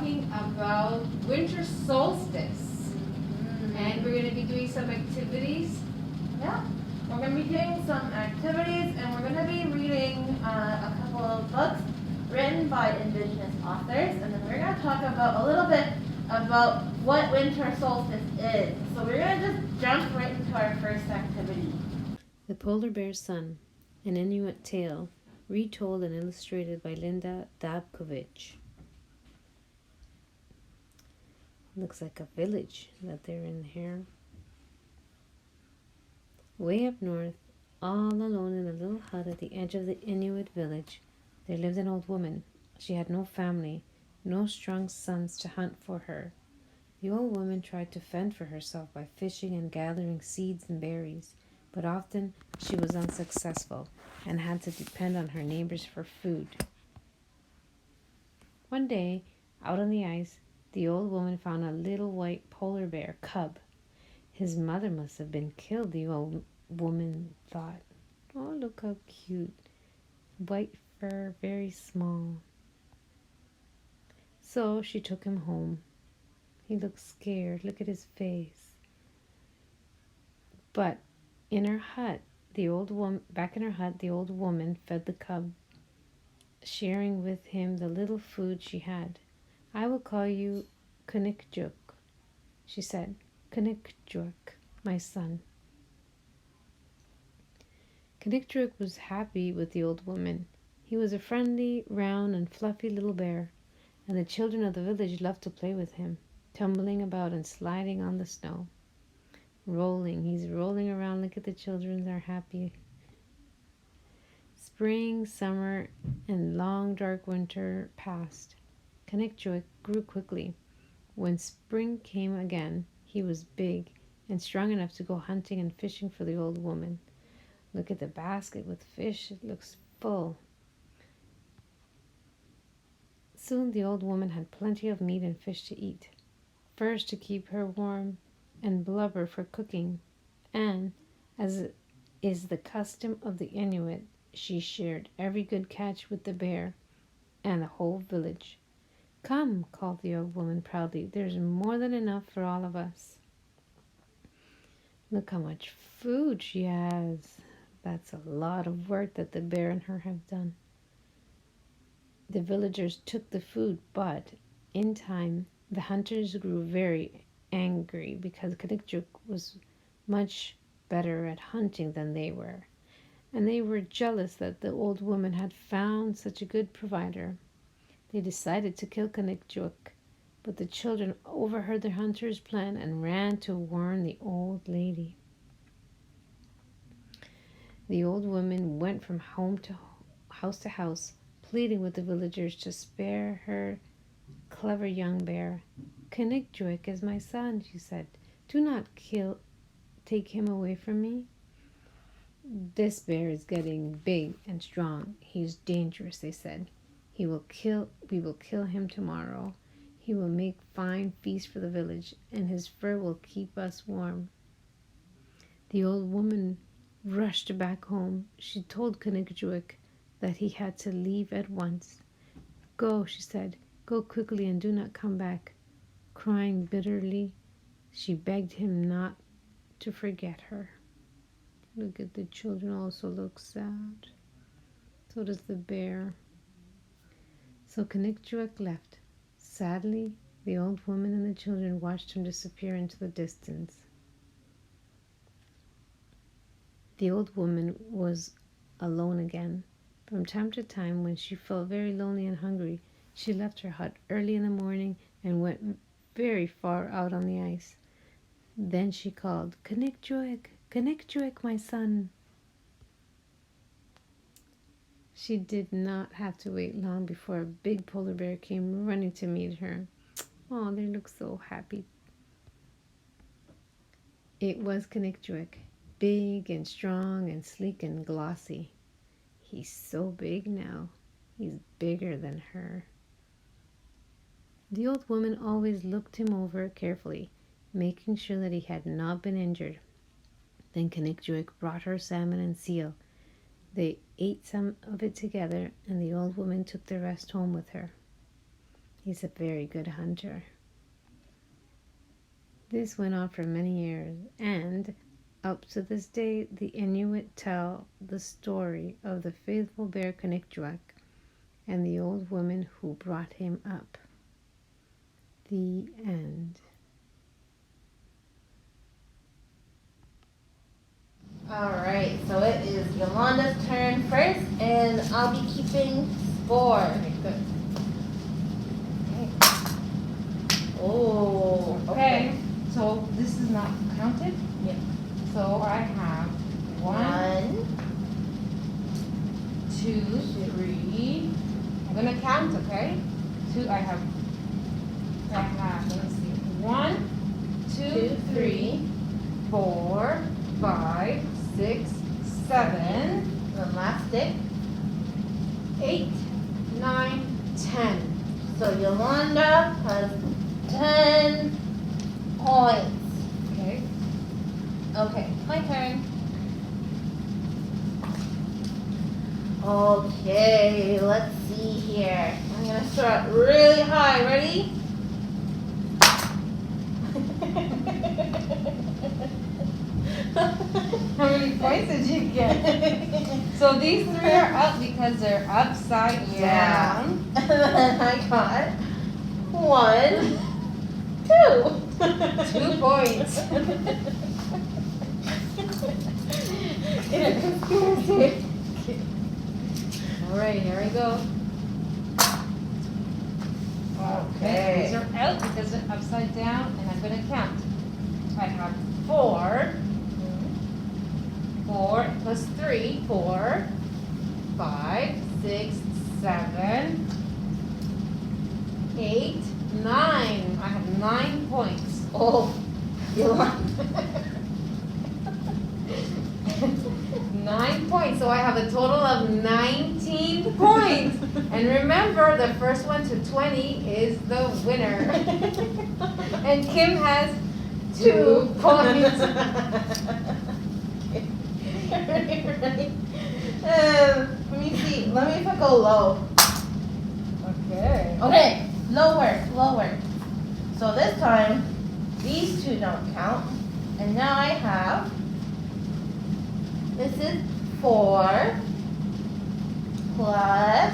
talking about Winter Solstice. And we're going to be doing some activities. Yeah, we're going to be doing some activities, and we're going to be reading a couple of books written by Indigenous authors, and then we're going to talk about a little bit about what Winter Solstice is. So we're going to just jump right into our first activity. The Polar Bear's Son, an Inuit tale, retold and illustrated by Linda Dabkovich. Looks like a village that they're in here. Way up north, all alone in a little hut at the edge of the Inuit village, there lived an old woman. She had no family, no strong sons to hunt for her. The old woman tried to fend for herself by fishing and gathering seeds and berries, but often she was unsuccessful and had to depend on her neighbors for food. One day, out on the ice, the old woman found a little white polar bear cub. His mother must have been killed, the old woman thought. Oh, look how cute. White fur, very small. So she took him home. He looked scared. Look at his face. But in her hut, back in her hut, the old woman fed the cub, sharing with him the little food she had. I will call you Kanikjuk, she said. Kanikjuk, my son. Kanikjuk was happy with the old woman. He was a friendly, round, and fluffy little bear, and the children of the village loved to play with him, tumbling about and sliding on the snow. He's rolling around. Look at the children, they're happy. Spring, summer, and long dark winter passed. Kanikjuk grew quickly. When spring came again, he was big and strong enough to go hunting and fishing for the old woman. Look at the basket with fish. It looks full. Soon the old woman had plenty of meat and fish to eat. First to keep her warm, and blubber for cooking. And, as is the custom of the Inuit, she shared every good catch with the bear and the whole village. Come, called the old woman proudly. There's more than enough for all of us. Look how much food she has. That's a lot of work that the bear and her have done. The villagers took the food, but in time, the hunters grew very angry because Kanikjuk was much better at hunting than they were, and they were jealous that the old woman had found such a good provider. They decided to kill Kanikjuk, but the children overheard the hunter's plan and ran to warn the old lady. The old woman went from house to house, pleading with the villagers to spare her clever young bear. Kanikjuk is my son, she said. Do not take him away from me. This bear is getting big and strong. He's dangerous, they said. We will kill him tomorrow. He will make fine feast for the village, and his fur will keep us warm. The old woman rushed back home. She told Kanikjuk that he had to leave at once. Go, she said. Go quickly and do not come back. Crying bitterly, she begged him not to forget her. Look at the children also look sad. So does the bear. So Kanikjuk left. Sadly, the old woman and the children watched him disappear into the distance. The old woman was alone again. From time to time, when she felt very lonely and hungry, she left her hut early in the morning and went very far out on the ice. Then she called, Kanikjuk, Kanikjuk, my son. She did not have to wait long before a big polar bear came running to meet her. Oh, they look so happy. It was Kanikjuk, big and strong and sleek and glossy. He's so big now. He's bigger than her. The old woman always looked him over carefully, making sure that he had not been injured. Then Kanikjuk brought her salmon and seal. They ate some of it together, and the old woman took the rest home with her. He's a very good hunter. This went on for many years, and up to this day, the Inuit tell the story of the faithful bear Kinnikjuak and the old woman who brought him up. The end. Alright, so it is Yolanda's turn first, and I'll be keeping score. Okay, good. Oh, Okay, so this is not counted? Yeah. So I have 1, 2, 3. I'm gonna count, okay? Let's see, 1, 2, 3, 4, 5, 6, 7, The last stick. 8, 9, 10. So Yolanda has 10 points. Okay. Okay, my turn. Okay, let's see here. I'm gonna start really high. Ready? How many points did you get? So these 3 are up because they're upside Yeah. down. And then I got 1, 2. 2 points. It's a conspiracy. All right, here we go. Okay. These are out because they're upside down, and I'm gonna count. I have 4. 4 plus 3, 4, 5, 6, 7, 8, 9. I have 9 points. Oh, Yolanda. 9 points, so I have a total of 19 points. And remember, the first one to 20 is the winner. And Kim has 2 points. Right. Let me see. Let me if I go low. Okay. Okay, lower. So this time, these 2 don't count. And now I have, this is 4 plus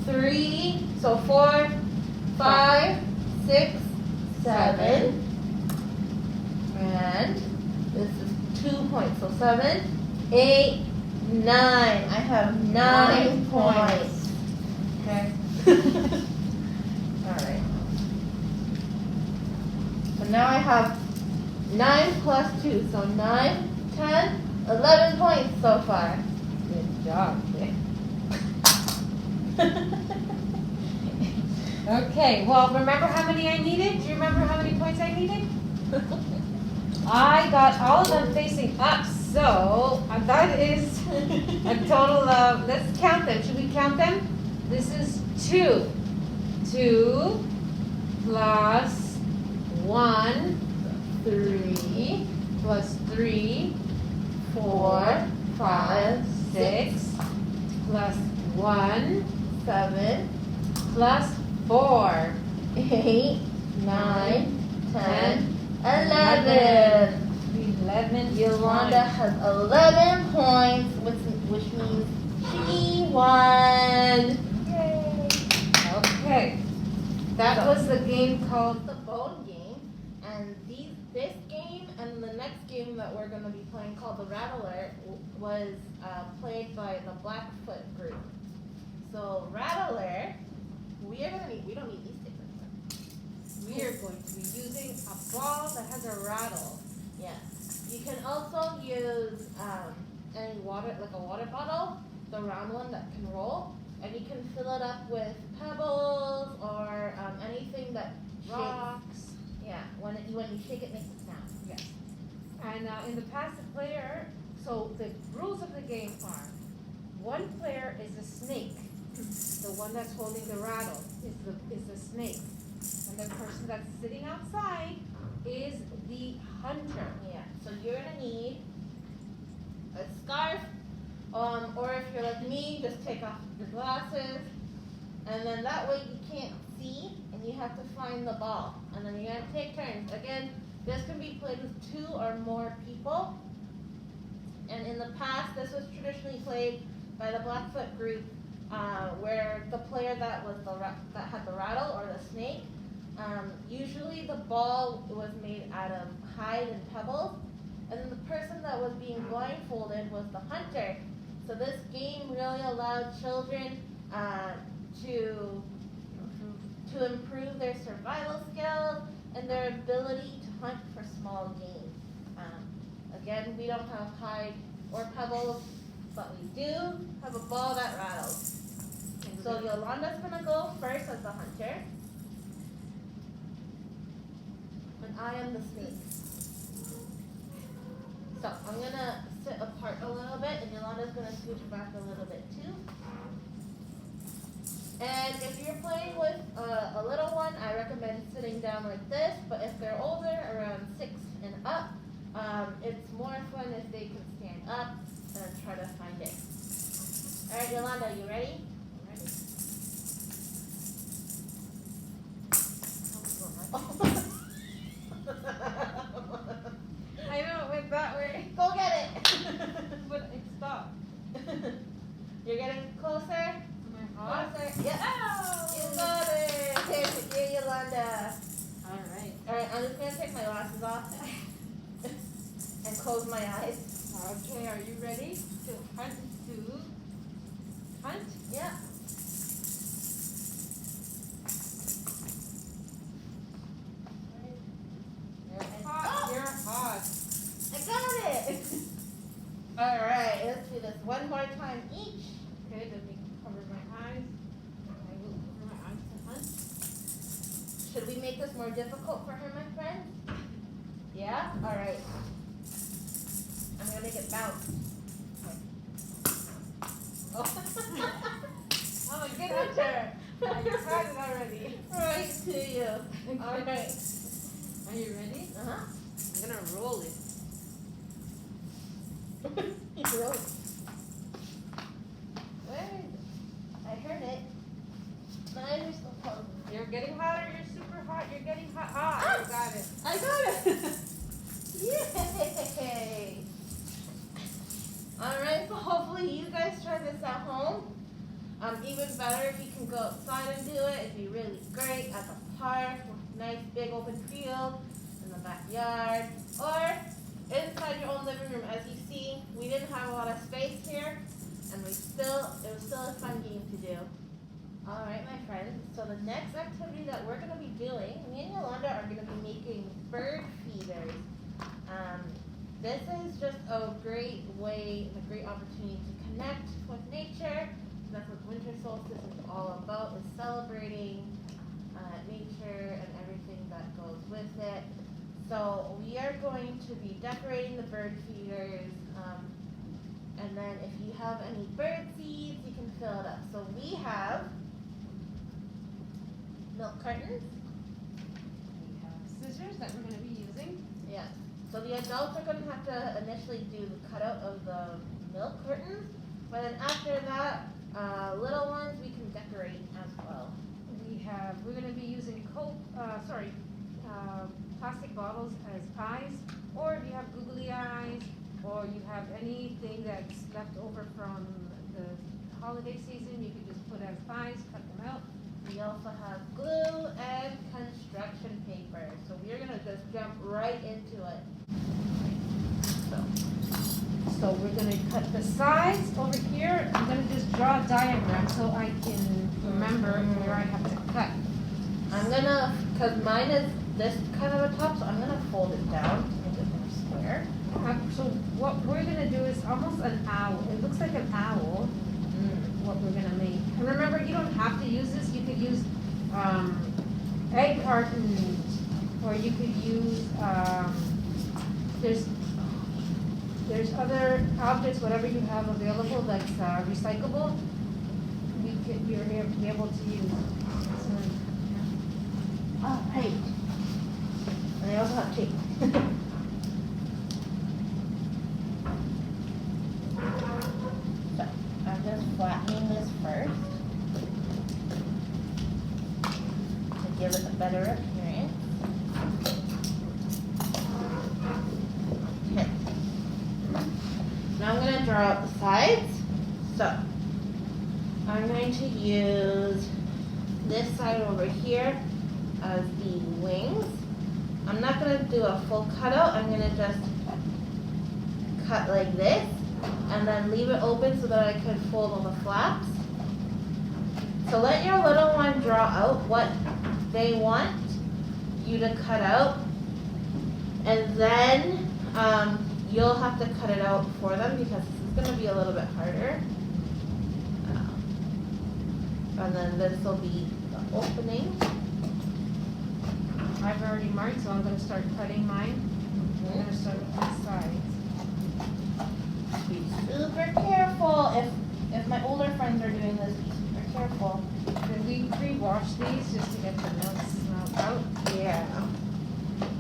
3, so 4, 5, 6, 7, and this is 2 points, so 7, 8, 9. I have 9 points. Okay. Alright. So now I have 9 plus 2, so 9, 10, 11 points so far. Good job. Okay, well, remember how many I needed? Do you remember how many points I needed? I got all of them facing up, so that is a total of, let's count them. Should we count them? This is 2. 2 plus 1, 3 plus 3, 4, 5, 6 plus 1 7, plus 4. 8, 9, 10, 11. 11 Yolanda points. has 11 points, which means she won. Yay. Okay. That was the game called The bone game, and this game and the next game that we're going to be playing called the Rattler was played by the Blackfoot group. So Rattler, we don't need these sticks anymore. We are going to be using a ball that has a rattle. Yeah. You can also use any water, like a water bottle, the round one that can roll, and you can fill it up with pebbles or anything that shakes. Rocks. Yeah, when you shake it, makes a sound. Yes. And in the past, the player, so the rules of the game are, one player is a snake. The one that's holding the rattle is the snake. And the person that's sitting outside is the hunter. Yeah, so you're gonna need a scarf, or if you're like me, just take off your glasses, And then that way you can't see and you have to find the ball. And then you're gonna take turns. Again, this can be played with 2 or more people. And in the past, this was traditionally played by the Blackfoot group, where the player that was that had the rattle or the snake, usually the ball was made out of hide and pebbles, and then the person that was being blindfolded was the hunter. So this game really allowed children to improve their survival skills and their ability to hunt for small game. Again, we don't have hide or pebbles, but we do have a ball that rattles. So Yolanda's gonna go first as the hunter, and I am the snake. So I'm gonna sit apart a little bit, and Yolanda's gonna scooch back a little bit too. And if you're playing with a little one, I recommend sitting down like this, but if they're older, around 6 and up, it's more fun if they can stand up and try to find it. All right, Yolanda, you ready? Ready. I know, it went that way. Go get it. But it stopped. You're getting closer. Closer. Yeah. Oh! You got it. Here, Yolanda. Alright. Alright, I'm just gonna take my glasses off and close my eyes. Okay, are you ready to hunt? Hunt? Yeah. You're hot. Oh! You're hot. I got it. Alright, let's do this one more time each. Okay, let me cover my eyes. I will cover my eyes to hunt. Should we make this more difficult for her, my friend? Yeah? Alright. I'm gonna make it bounce. Oh. I'm a good hunter. I just had it already. Right to you. Alright. Are you ready? Uh-huh. I'm gonna roll it. You roll it. Where is it? I heard it. My eyes are still closed. You're getting hotter. You're super hot. You're getting hot. Ah, you got it. I got it. Yay! Alright, so hopefully you guys try this at home. Even better if you can go outside and do it. It'd be really great at the park, nice big open field, in the backyard, or inside your own living room. As you see, we didn't have a lot of space here, and it was still a fun game to do. Alright, my friends, so the next activity that we're going to be doing, me and Yolanda are going to be making bird feeders. This is just a great way, a great opportunity to connect with nature. That's what Winter Solstice is all about, is celebrating nature and everything that goes with it. So we are going to be decorating the bird feeders, and then if you have any bird seeds, you can fill it up. So we have milk cartons. We have scissors that we're gonna be using. Yeah. So the adults are going to have to initially do the cutout of the milk curtains, but then after that, little ones we can decorate as well. We're gonna be using plastic bottles as eyes, or if you have googly eyes, or you have anything that's left over from the holiday season, you can just put as eyes, cut them out. We also have glue and construction paper, so we're going to just jump right into it. So we're gonna cut the sides over here. I'm gonna just draw a diagram so I can remember where I have to cut. I'm going to, because mine is this kind of a top, so I'm going to fold it down to make it more square. So what we're gonna do is almost an owl. It looks like an owl. What we're gonna make. And remember, you don't have to use this. You could use egg cartons, or you could use there's other objects, whatever you have available that's recyclable. You're be able to use. Oh, right. And I also have tape. So I'm just flattening this first. better appearance. Okay. Now I'm going to draw out the sides. So I'm going to use this side over here as the wings. I'm not going to do a full cutout. I'm going to just cut like this and then leave it open so that I can fold all the flaps. So let your little one draw out what they want you to cut out, and then you'll have to cut it out for them because this is going to be a little bit harder. And then this will be the opening. I've already marked, so I'm going to start cutting mine. I'm going to start with the sides. Be super careful. If my older friends are doing this, be super careful. Did we pre-wash these just to get the milk smell out? Yeah.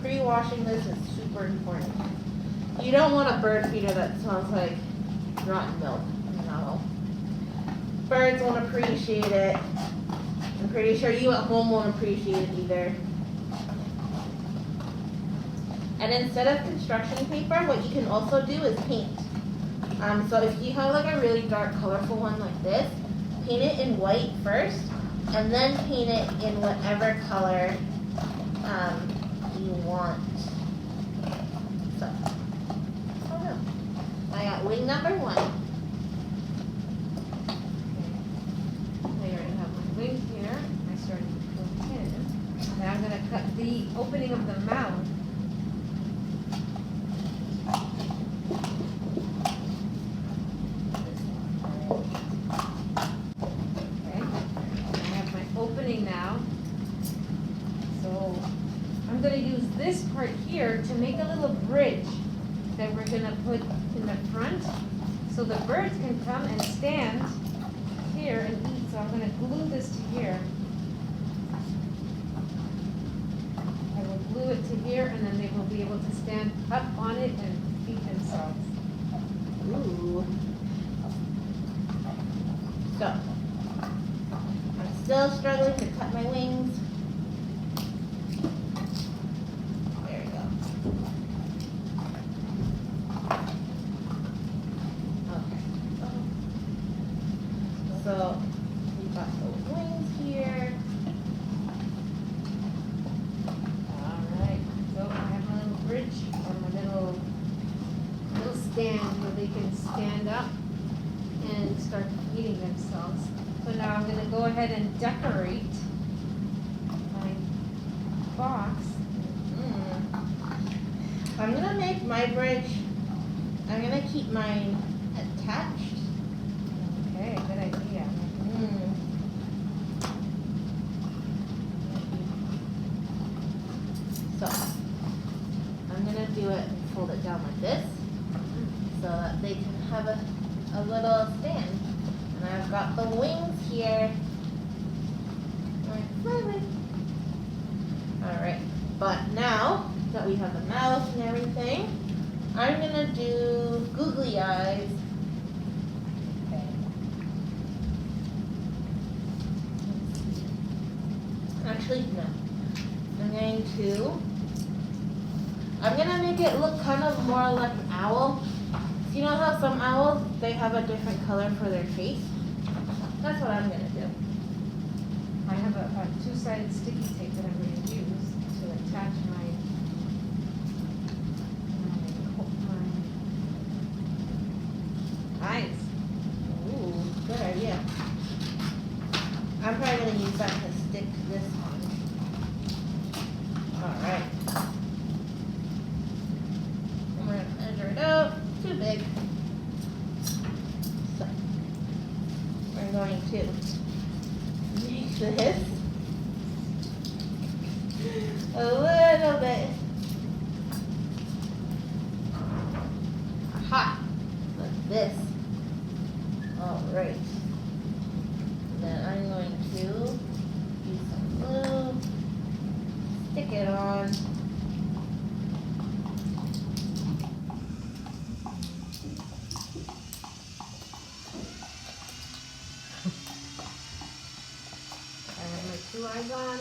Pre-washing this is super important. You don't want a bird feeder that smells like rotten milk. No. Birds won't appreciate it. I'm pretty sure you at home won't appreciate it either. And instead of construction paper, what you can also do is paint. So if you have like a really dark, colorful one like this, paint it in white first, and then paint it in whatever color you want. So, oh no. I got wing number 1. I already have my wings here. I started to go in. Now I'm going to cut the opening of the mouth. Now, so I'm going to use this part here to make a little bridge that we're going to put in the front so the birds can come and stand here and eat. So I'm going to glue this to here. I will glue it to here, and then they will be able to stand up on it and feed themselves. Ooh. So still struggling to cut my wings. There we go. Okay. So we've got the wings here. Alright, so I have my little bridge or my little stand where they can stand up and start feeding themselves. So now I'm going to go ahead and decorate my box. I'm going to make my bridge, I'm going to keep mine attached. Okay, good idea. So, I'm going to do it and fold it down like this so that they can have a little stand. And I've got the wings here. Alright, but now that we have the mouth and everything, I'm gonna do googly eyes. Okay. Actually, no. I'm gonna make it look kind of more like an owl. So you know how some owls, they have a different color for their face? That's what I'm gonna do. I have a two-sided sticky tape that I'm going to use to attach my eyes. Ooh, good idea. I'm probably gonna use that to stick to this one. Alright. And we're gonna measure it out. Too big. So, we're going to make this a little bit hot, like this. Alright. Then I'm going to use some glue, stick it on. I have my two eyes on.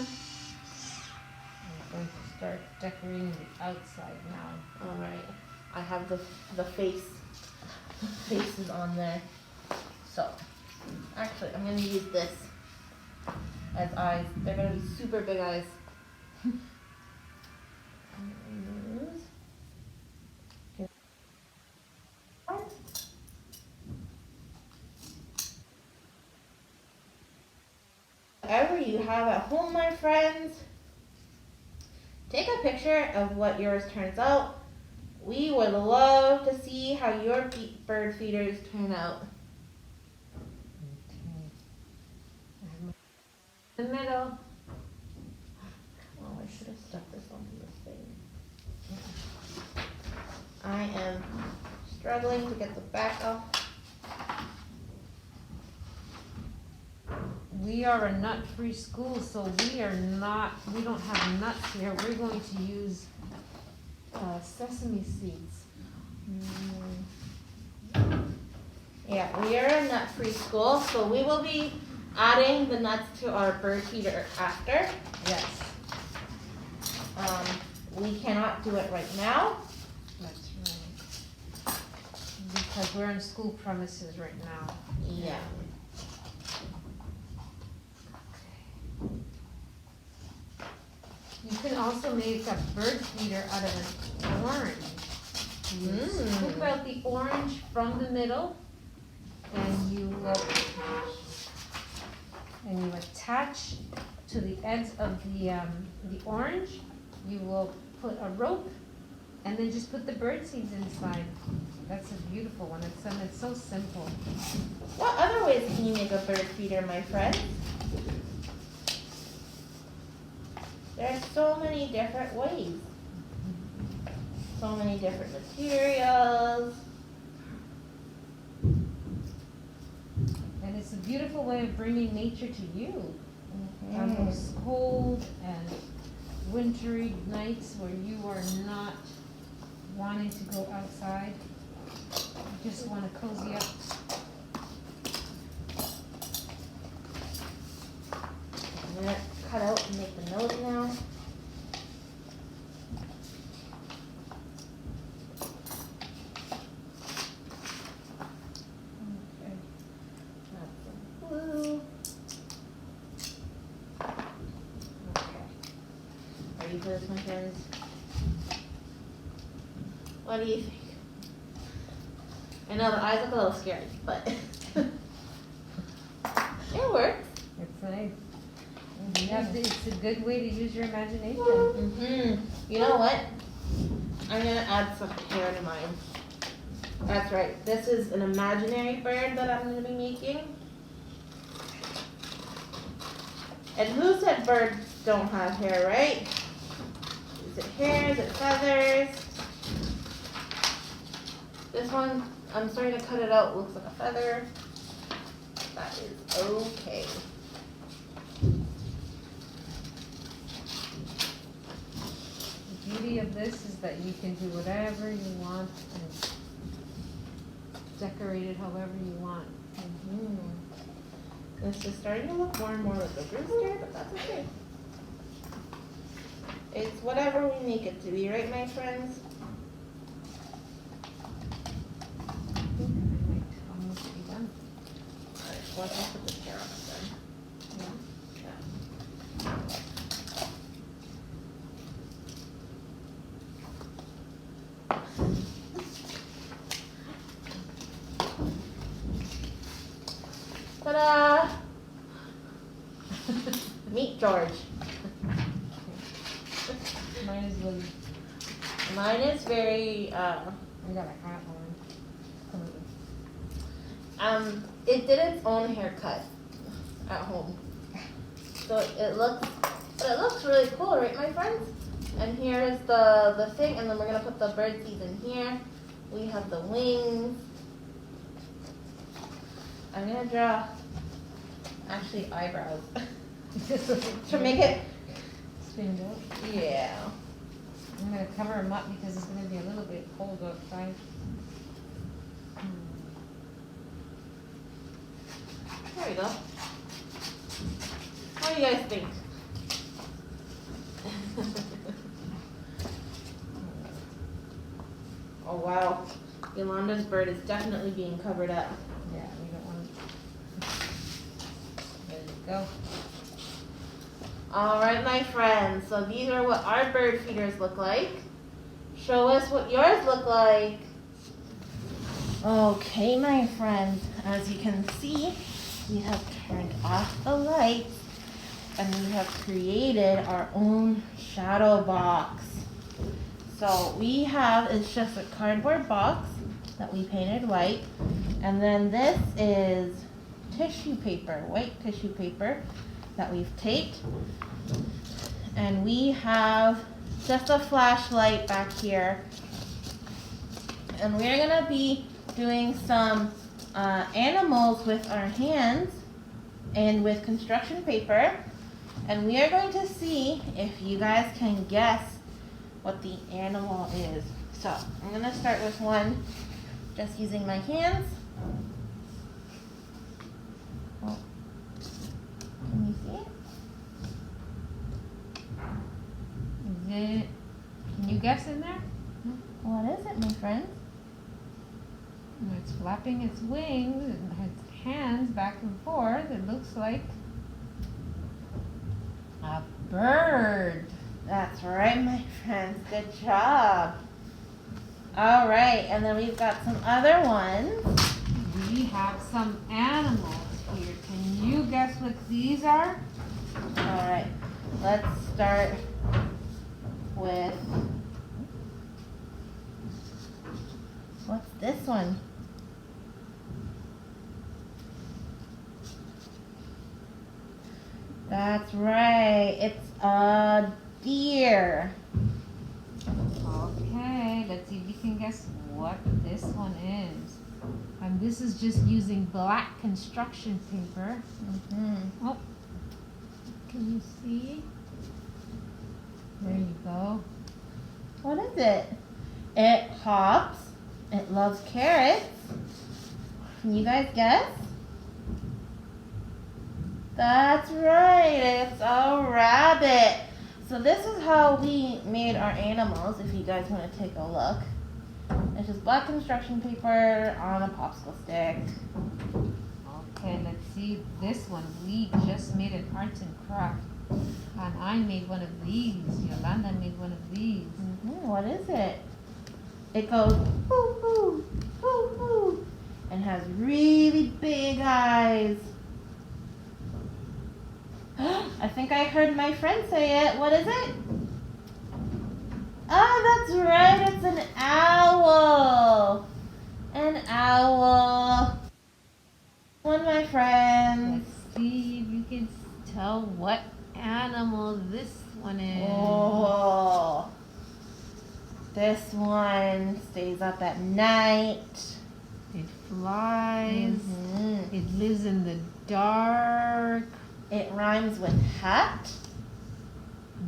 start decorating the outside now. Alright, I have the faces on there. So, actually, I'm gonna use this as eyes. They're gonna be super big eyes. Whatever you have at home, my friends, take a picture of what yours turns out. We would love to see how your bird feeders turn out. The middle. Oh, I should have stuck this onto this thing. I am struggling to get the back off. We are a nut-free school, so we don't have nuts here. We're going to use sesame seeds. Yeah, we are a nut-free school, so we will be adding the nuts to our bird feeder after. Yes. We cannot do it right now. That's right. Because we're in school premises right now. Yeah. You can also make a bird feeder out of an orange. You scoop out the orange from the middle, and you attach to the ends of the orange. You will put a rope, and then just put the bird seeds inside. That's a beautiful one. It's so simple. What other ways can you make a bird feeder, my friend? There are so many different ways. So many different materials. And it's a beautiful way of bringing nature to you. On those cold and wintry nights where you are not wanting to go outside, you just want to cozy up. I'm gonna cut out and make the nose now. Okay. Add some glue. Okay. Ready for this, my friends? What do you think? I know the eyes look a little scary, but it works. It's nice. It's a good way to use your imagination. You know what? I'm gonna add some hair to mine. That's right. This is an imaginary bird that I'm gonna be making. And who said birds don't have hair, right? Is it hair? Is it feathers? This one, I'm starting to cut it out. Looks like a feather. That is okay. The beauty of this is that you can do whatever you want and decorate it however you want. This is starting to look more and more like a rooster, but that's okay. It's whatever we make it to be, right, my friends? I think I might almost be done. Alright, once I put this hair on it then. Ta-da! Meet George. Mine is Lily. Mine is very, I got a hat on. it did its own haircut at home. So it looks really cool, right, my friends? And here is the thing, and then we're gonna put the bird seeds in here. We have the wings. I'm gonna draw, actually, eyebrows to make it. Spin out. Yeah. I'm gonna cover them up because it's gonna be a little bit cold outside. There we go. What do you guys think? Oh wow, Yolanda's bird is definitely being covered up. Yeah, we don't want to. There you go. All right, my friends, so these are what our bird feeders look like. Show us what yours look like. Okay, my friends, as you can see, we have turned off the lights and we have created our own shadow box. So we have, it's just a cardboard box that we painted white, and then this is tissue paper, white tissue paper that we've taped, and we have just a flashlight back here, and we're gonna be doing some animals with our hands and with construction paper, and we are going to see if you guys can guess what the animal is. So I'm gonna start with one just using my hands. Oh, can you see it? Is it? Can you guess in there? What is it, my friend? It's flapping its wings and its hands back and forth. It looks like a bird. That's right, my friends. Good job. All right, and then we've got some other ones. We have some animals here. Can you guess what these are? All right, let's start with, what's this one? That's right, it's a deer. Okay, let's see if you can guess what this one is. And this is just using black construction paper. Mm-hmm. Oh, can you see? There you go. What is it? It hops. It loves carrots. Can you guys guess? That's right, it's a rabbit. So this is how we made our animals, if you guys want to take a look. It's just black construction paper on a popsicle stick. Okay, let's see this one. We just made an arts and craft. And I made one of these. Yolanda made one of these. What is it? It goes boo boo, boo boo, and has really big eyes. I think I heard my friend say it. What is it? Oh, that's right. It's an owl. An owl. One, my friend. Let's see if you can tell what animal this one is. Oh. This one stays up at night. It flies. Mhm. It lives in the dark. It rhymes with hat.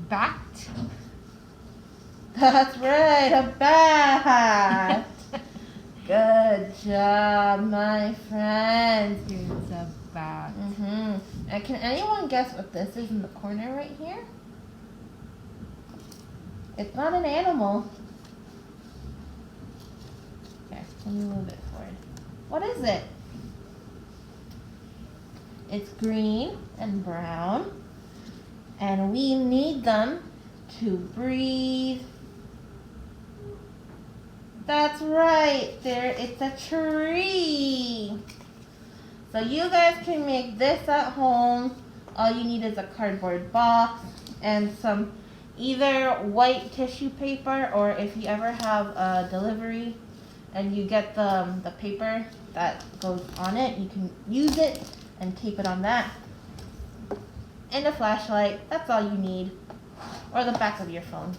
Bat. That's right, a bat. Good job, my friends. It's a bat. And can anyone guess what this is in the corner right here? It's not an animal. Here, let me move it forward. What is it? It's green and brown, and we need them to breathe. That's right, there, it's a tree. So you guys can make this at home. All you need is a cardboard box and some either white tissue paper, or if you ever have a delivery and you get the paper that goes on it, you can use it and tape it on that. And a flashlight, that's all you need. Or the back of your phone.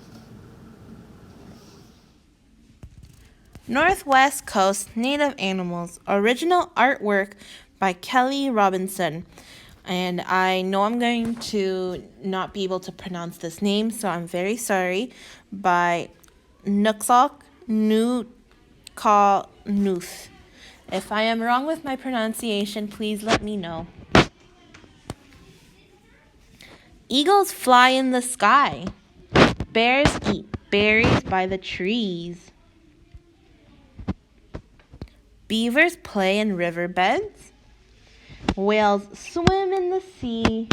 Northwest Coast Native Animals, original artwork by Kelly Robinson. And I know I'm going to not be able to pronounce this name, so I'm very sorry. By Nuxalk Call Nuth. If I am wrong with my pronunciation, please let me know. Eagles fly in the sky. Bears eat berries by the trees. Beavers play in riverbeds. Whales swim in the sea.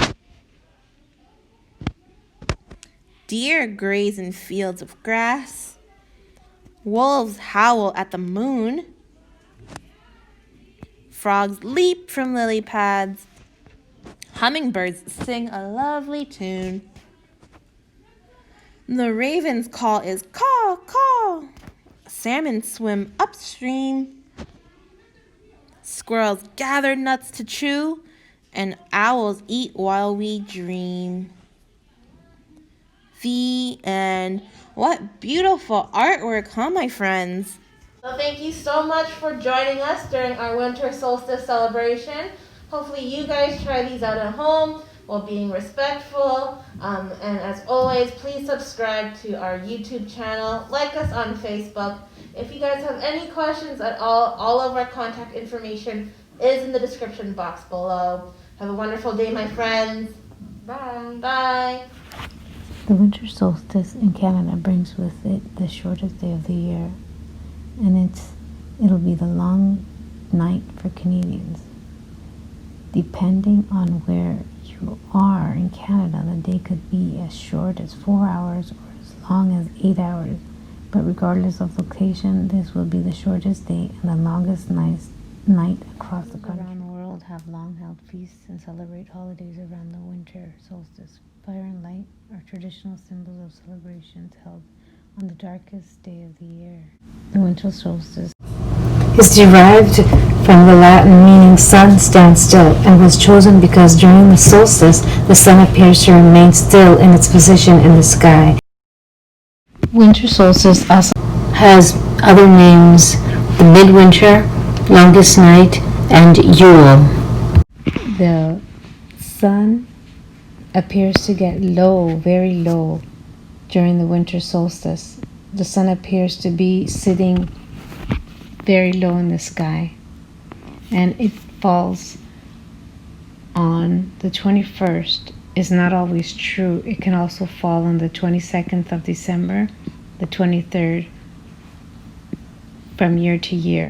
Deer graze in fields of grass. Wolves howl at the moon. Frogs leap from lily pads. Hummingbirds sing a lovely tune. The raven's call is caw, caw. Salmon swim upstream. Squirrels gather nuts to chew, and owls eat while we dream. The end. What beautiful artwork, huh, my friends? So thank you so much for joining us during our Winter Solstice celebration. Hopefully you guys try these out at home while being respectful. And as always, please subscribe to our YouTube channel. Like us on Facebook. If you guys have any questions at all of our contact information is in the description box below. Have a wonderful day, my friends. Bye. Bye. The winter solstice in Canada brings with it the shortest day of the year, and it'll be the long night for Canadians. Depending on where you are in Canada, the day could be as short as 4 hours or as long as 8 hours. But regardless of location, this will be the shortest day and the longest night across the country. Around the world have long held feasts and celebrate holidays around the winter solstice. Fire and light are traditional symbols of celebrations held on the darkest day of the year. The winter solstice is derived from the Latin meaning sun stands still, and was chosen because during the solstice the sun appears to remain still in its position in the sky. Winter solstice also has other names: the midwinter, longest night, and Yule. The sun appears to get low, very low, during the winter solstice. The sun appears to be sitting very low in the sky, and it falls on the 21st. Is not always true. It can also fall on the 22nd of December, the 23rd, from year to year.